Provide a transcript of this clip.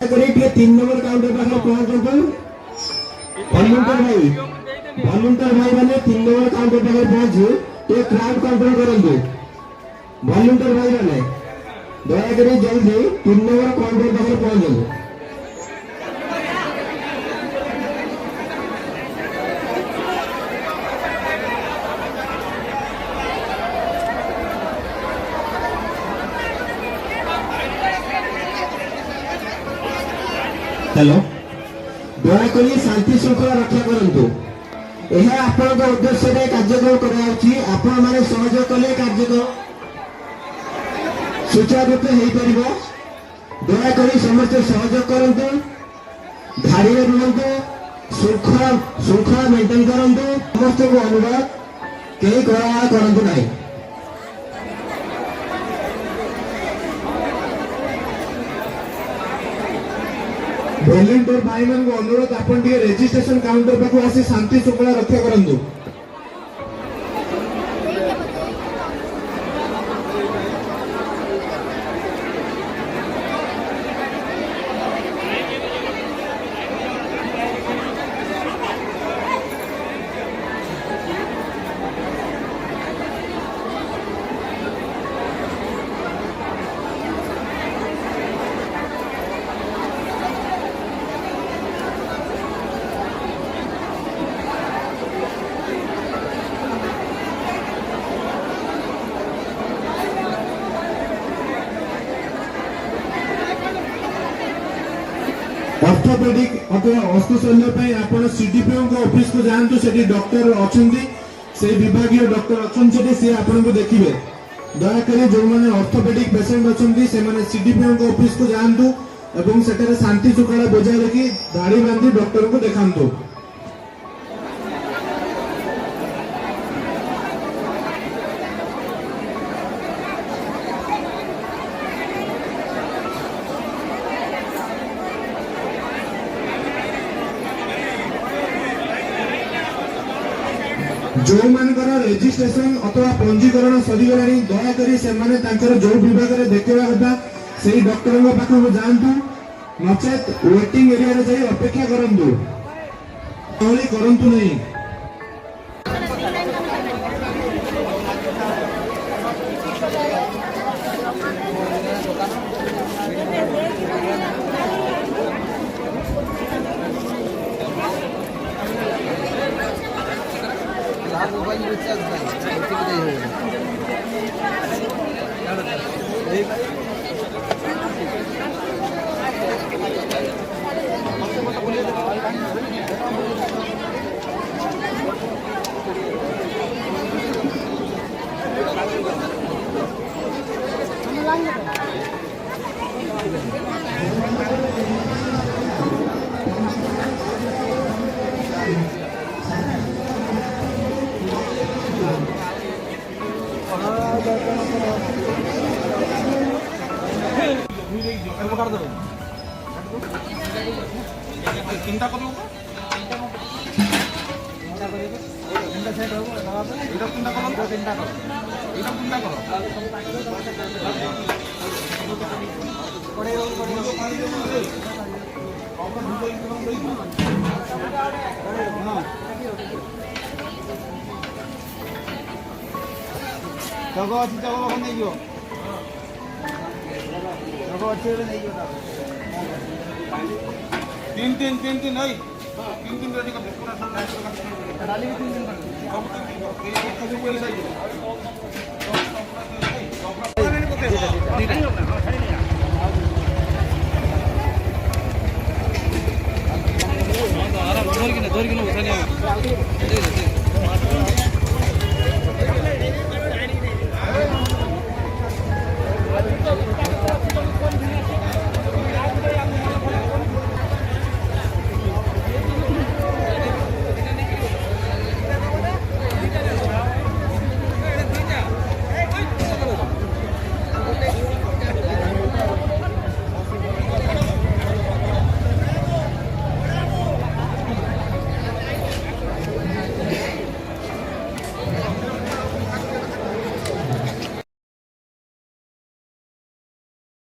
तीन number counter पाखे पहुंचतु भॉलंटियर भाई मैंने 3 नंबर काउंटर पाखे पहुंचु टे क्राउड कंट्रोल करंतु भॉलंटियर भाई मैंने दया करी जल्दी 3 नंबर काउंटर पाखे पहुंचु। हेलो दयाकोरी शांति श्रृंखला रक्षा करंतु यह आपन उद्देश्य कार्यक्रम कराउछि आपण माने सहयोग कले कार्यक्रम सुचारू हो परिबो। दयाकोरी समस्त सहयोग करंतु धाड़ी रे रुहंतु श्रृंखला मेंटेन करंतु समस्त को अनुरोध केही कोलाहल करंतु नाही। वॉलंटियर भाई मान को अनुरोध आपण टिके रजिस्ट्रेशन काउंटर पाखु आसी शांति श्रृंखला रक्षा करंतु। ऑर्थोपेडिक अथवा अस्थिशल्य आपण सीडीपीओ ऑफिस को जानतु सेठी डॉक्टर अछंती से विभागीय डॉक्टर अछंती से आपण को देखिबे। दया करी जो माने ऑर्थोपेडिक पेशेंट अछंती से माने सीडीपीओ ऑफिस को जानतु एवं सेठारे शांति श्रृंखला बजाय रखी धाड़ी बांधी डॉक्टर को देखांतु। जो मानकर रजिस्ट्रेशन अथवा पंजीकरण सरीगलानी दया करी से माने तांकर जो विभाग रे देखिबा कथा सेही डॉक्टर को पाखु जानतु नचेत वेटिंग एरिया रे जाई अपेक्षा करंतु ओली करंतु नहीं। मोबाइल रिचार्ज नहीं चिंता करो जग अच्छी जग नहीं जो जग अच्छे नहीं तीन तीन तीन तीन है तीन तीन रेडी कर पूरा सब डाली भी तीन तीन कर